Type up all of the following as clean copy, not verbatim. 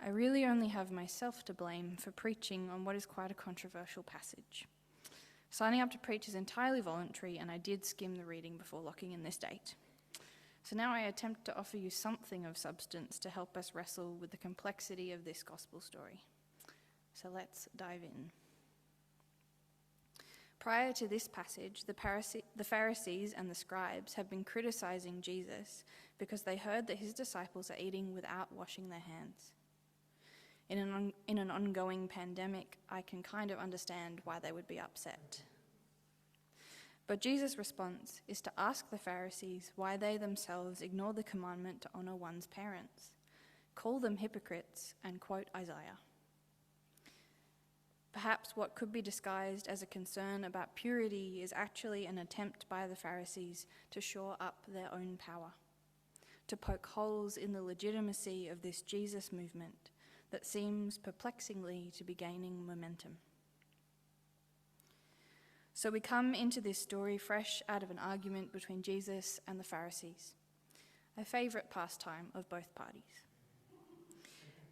I really only have myself to blame for preaching on what is quite a controversial passage. Signing up to preach is entirely voluntary, and I did skim the reading before locking in this date. So now I attempt to offer you something of substance to help us wrestle with the complexity of this gospel story. So let's dive in. Prior to this passage, the Pharisees and the scribes have been criticizing Jesus because they heard that his disciples are eating without washing their hands. In an ongoing pandemic, I can kind of understand why they would be upset. But Jesus' response is to ask the Pharisees why they themselves ignore the commandment to honor one's parents, call them hypocrites, and quote Isaiah. Perhaps what could be disguised as a concern about purity is actually an attempt by the Pharisees to shore up their own power, to poke holes in the legitimacy of this Jesus movement that seems perplexingly to be gaining momentum. So we come into this story fresh out of an argument between Jesus and the Pharisees, a favourite pastime of both parties.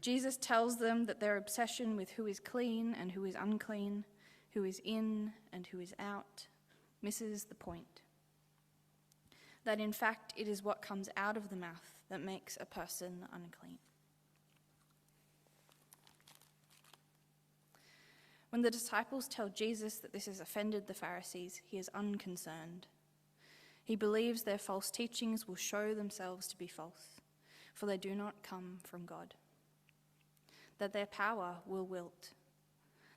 Jesus tells them that their obsession with who is clean and who is unclean, who is in and who is out, misses the point. That in fact it is what comes out of the mouth that makes a person unclean. When the disciples tell Jesus that this has offended the Pharisees, he is unconcerned. He believes their false teachings will show themselves to be false, for they do not come from God. That their power will wilt,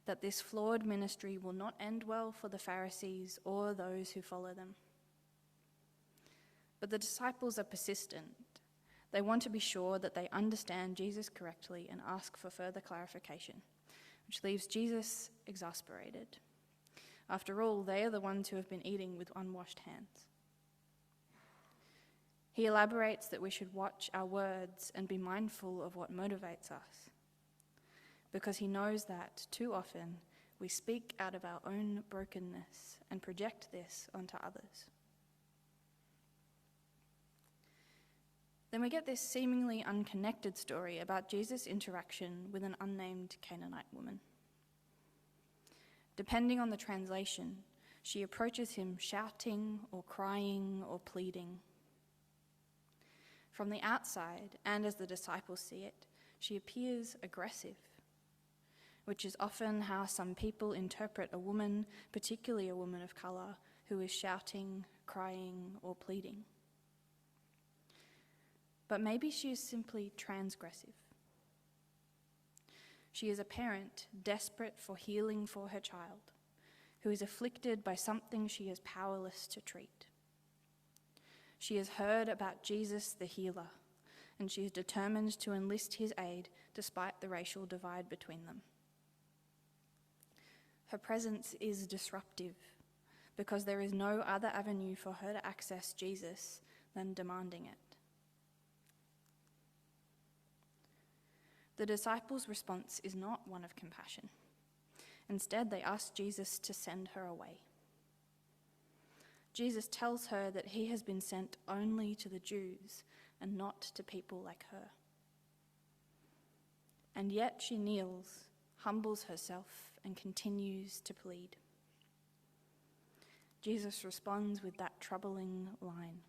that this flawed ministry will not end well for the Pharisees or those who follow them. But the disciples are persistent. They want to be sure that they understand Jesus correctly and ask for further clarification, which leaves Jesus exasperated. After all, they are the ones who have been eating with unwashed hands. He elaborates that we should watch our words and be mindful of what motivates us, because he knows that too often we speak out of our own brokenness and project this onto others. Then we get this seemingly unconnected story about Jesus' interaction with an unnamed Canaanite woman. Depending on the translation, she approaches him shouting or crying or pleading. From the outside, and as the disciples see it, she appears aggressive, which is often how some people interpret a woman, particularly a woman of colour, who is shouting, crying, or pleading. But maybe she is simply transgressive. She is a parent desperate for healing for her child, who is afflicted by something she is powerless to treat. She has heard about Jesus the healer, and she is determined to enlist his aid despite the racial divide between them. Her presence is disruptive because there is no other avenue for her to access Jesus than demanding it. The disciples' response is not one of compassion. Instead, they ask Jesus to send her away. Jesus tells her that he has been sent only to the Jews and not to people like her. And yet she kneels, humbles herself, and continues to plead. Jesus responds with that troubling line: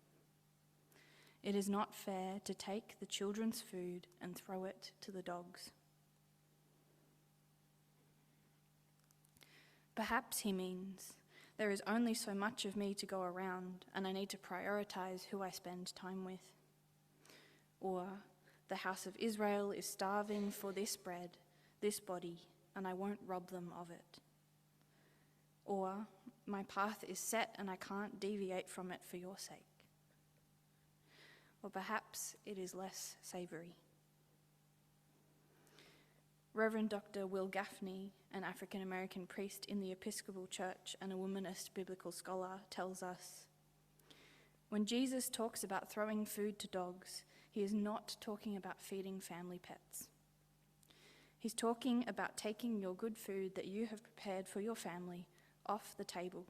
"It is not fair to take the children's food and throw it to the dogs." Perhaps he means, there is only so much of me to go around, and I need to prioritize who I spend time with. Or, the house of Israel is starving for this bread, this body, and I won't rob them of it. Or, my path is set and I can't deviate from it for your sake. Or perhaps it is less savoury. Reverend Dr. Will Gaffney, an African-American priest in the Episcopal Church and a womanist biblical scholar, tells us, when Jesus talks about throwing food to dogs, he is not talking about feeding family pets. He's talking about taking your good food that you have prepared for your family off the table,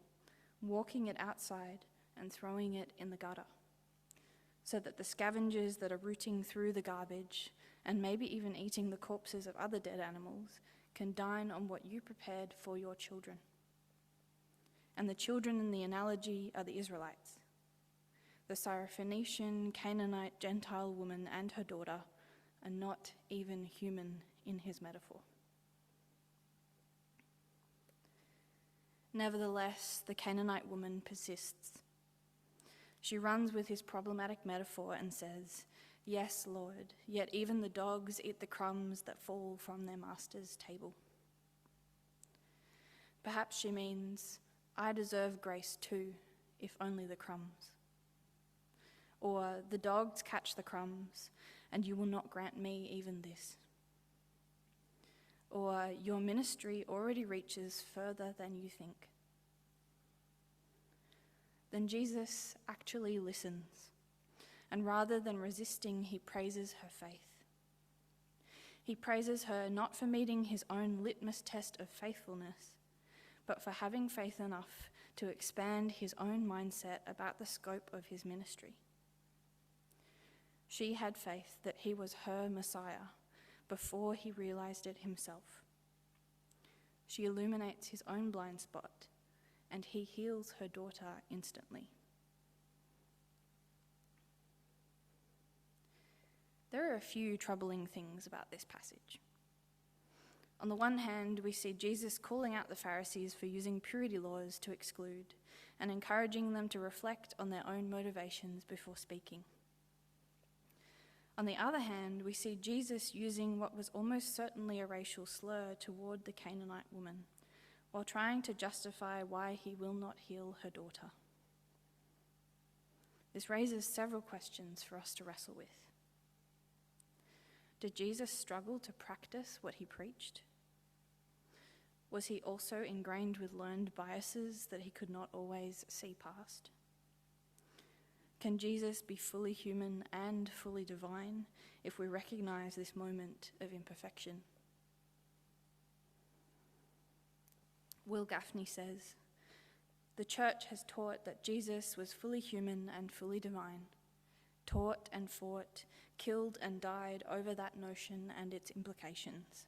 walking it outside and throwing it in the gutter, so that the scavengers that are rooting through the garbage and maybe even eating the corpses of other dead animals, can dine on what you prepared for your children. And the children in the analogy are the Israelites. The Syrophoenician, Canaanite, Gentile woman and her daughter are not even human in his metaphor. Nevertheless, the Canaanite woman persists. She runs with his problematic metaphor and says, "Yes, Lord, yet even the dogs eat the crumbs that fall from their master's table." Perhaps she means, I deserve grace too, if only the crumbs. Or, the dogs catch the crumbs, and you will not grant me even this. Or, your ministry already reaches further than you think. Then Jesus actually listens, and rather than resisting, he praises her faith. He praises her not for meeting his own litmus test of faithfulness, but for having faith enough to expand his own mindset about the scope of his ministry. She had faith that he was her Messiah before he realized it himself. She illuminates his own blind spot, and he heals her daughter instantly. There are a few troubling things about this passage. On the one hand, we see Jesus calling out the Pharisees for using purity laws to exclude and encouraging them to reflect on their own motivations before speaking. On the other hand, we see Jesus using what was almost certainly a racial slur toward the Canaanite woman, while trying to justify why he will not heal her daughter. This raises several questions for us to wrestle with. Did Jesus struggle to practice what he preached? Was he also ingrained with learned biases that he could not always see past? Can Jesus be fully human and fully divine if we recognize this moment of imperfection? Will Gaffney says, "The church has taught that Jesus was fully human and fully divine, taught and fought, killed and died over that notion and its implications.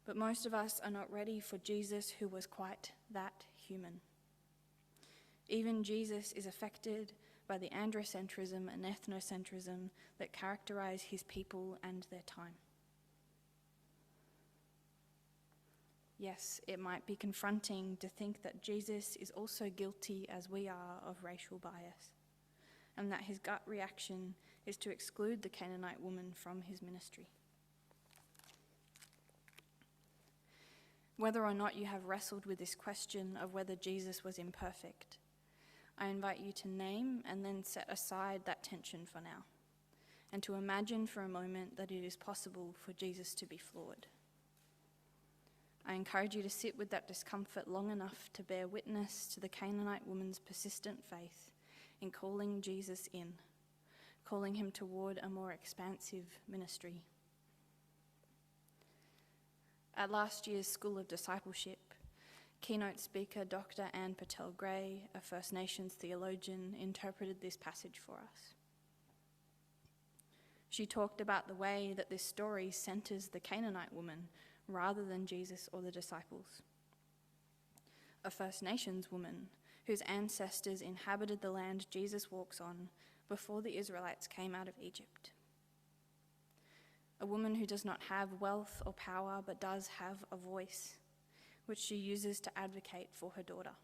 But most of us are not ready for Jesus who was quite that human. Even Jesus is affected by the androcentrism and ethnocentrism that characterize his people and their time. Yes, it might be confronting to think that Jesus is also guilty as we are of racial bias, and that his gut reaction is to exclude the Canaanite woman from his ministry. Whether or not you have wrestled with this question of whether Jesus was imperfect, I invite you to name and then set aside that tension for now, and to imagine for a moment that it is possible for Jesus to be flawed. I encourage you to sit with that discomfort long enough to bear witness to the Canaanite woman's persistent faith in calling Jesus in, calling him toward a more expansive ministry. At last year's School of Discipleship, keynote speaker Dr. Ann Patel Gray, a First Nations theologian, interpreted this passage for us. She talked about the way that this story centers the Canaanite woman rather than Jesus or the disciples. A First Nations woman whose ancestors inhabited the land Jesus walks on before the Israelites came out of Egypt. A woman who does not have wealth or power but does have a voice, which she uses to advocate for her daughter.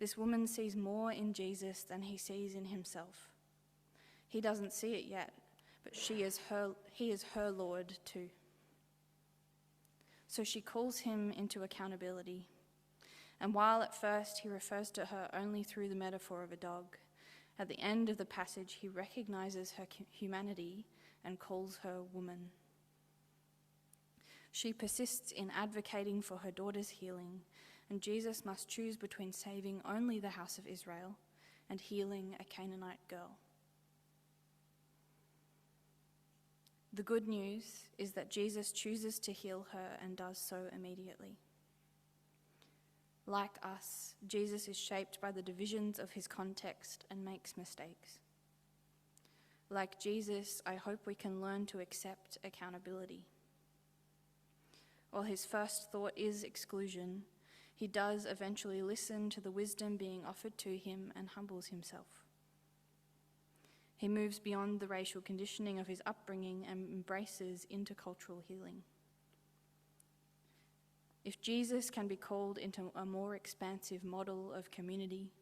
This woman sees more in Jesus than he sees in himself. He doesn't see it yet, but he is her Lord too. So she calls him into accountability. And while at first he refers to her only through the metaphor of a dog, at the end of the passage he recognizes her humanity and calls her woman. She persists in advocating for her daughter's healing, and Jesus must choose between saving only the house of Israel and healing a Canaanite girl. The good news is that Jesus chooses to heal her and does so immediately. Like us, Jesus is shaped by the divisions of his context and makes mistakes. Like Jesus, I hope we can learn to accept accountability. While his first thought is exclusion, he does eventually listen to the wisdom being offered to him and humbles himself. He moves beyond the racial conditioning of his upbringing and embraces intercultural healing. If Jesus can be called into a more expansive model of community,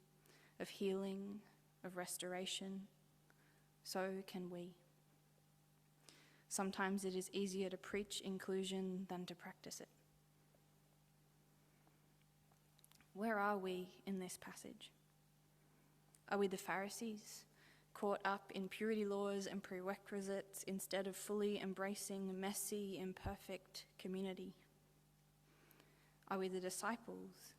of healing, of restoration, so can we. Sometimes it is easier to preach inclusion than to practice it. Where are we in this passage? Are we the Pharisees, caught up in purity laws and prerequisites instead of fully embracing messy, imperfect community? Are we the disciples,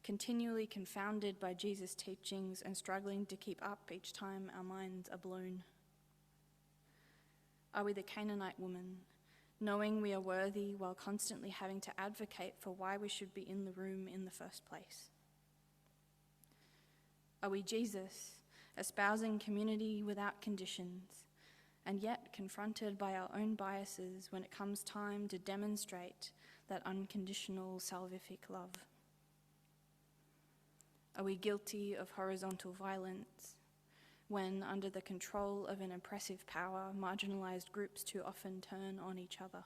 continually confounded by Jesus' teachings and struggling to keep up each time our minds are blown? Are we the Canaanite woman, knowing we are worthy while constantly having to advocate for why we should be in the room in the first place? Are we Jesus, espousing community without conditions, and yet confronted by our own biases when it comes time to demonstrate that unconditional salvific love? Are we guilty of horizontal violence when, under the control of an oppressive power, marginalized groups too often turn on each other?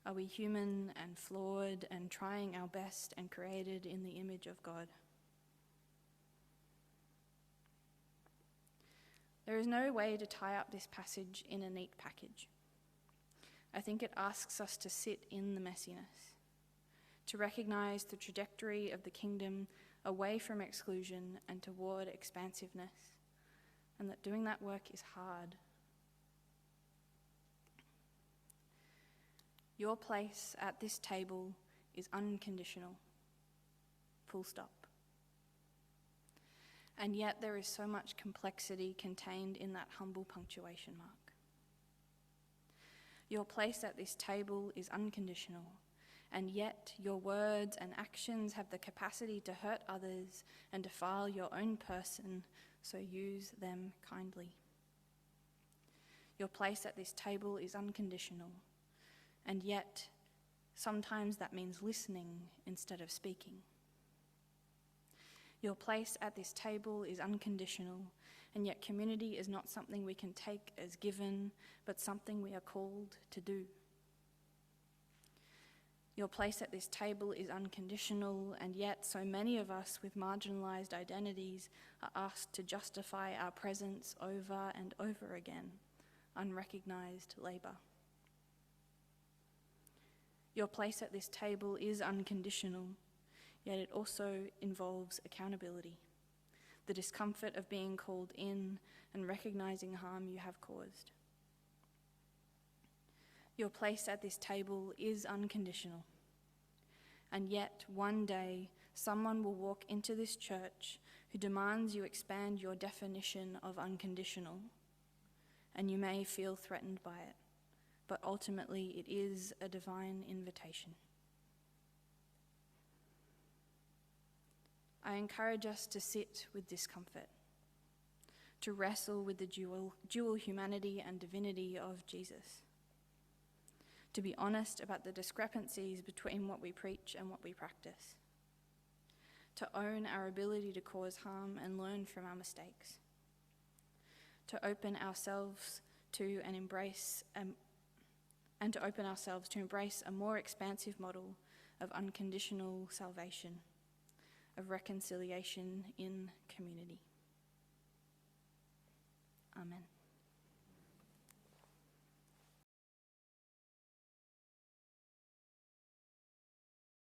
Are we human and flawed and trying our best and created in the image of God? There is no way to tie up this passage in a neat package. I think it asks us to sit in the messiness, to recognize the trajectory of the kingdom away from exclusion and toward expansiveness, and that doing that work is hard. Your place at this table is unconditional. Full stop. And yet there is so much complexity contained in that humble punctuation mark. Your place at this table is unconditional, and yet your words and actions have the capacity to hurt others and defile your own person, so use them kindly. Your place at this table is unconditional, and yet sometimes that means listening instead of speaking. Your place at this table is unconditional, and yet community is not something we can take as given, but something we are called to do. Your place at this table is unconditional, and yet so many of us with marginalized identities are asked to justify our presence over and over again, unrecognized labor. Your place at this table is unconditional, yet it also involves accountability, the discomfort of being called in and recognizing harm you have caused. Your place at this table is unconditional, and yet one day someone will walk into this church who demands you expand your definition of unconditional, and you may feel threatened by it, but ultimately it is a divine invitation. I encourage us to sit with discomfort, to wrestle with the dual humanity and divinity of Jesus, to be honest about the discrepancies between what we preach and what we practice, to own our ability to cause harm and learn from our mistakes, to open ourselves to embrace a more expansive model of unconditional salvation, of reconciliation in community. Amen.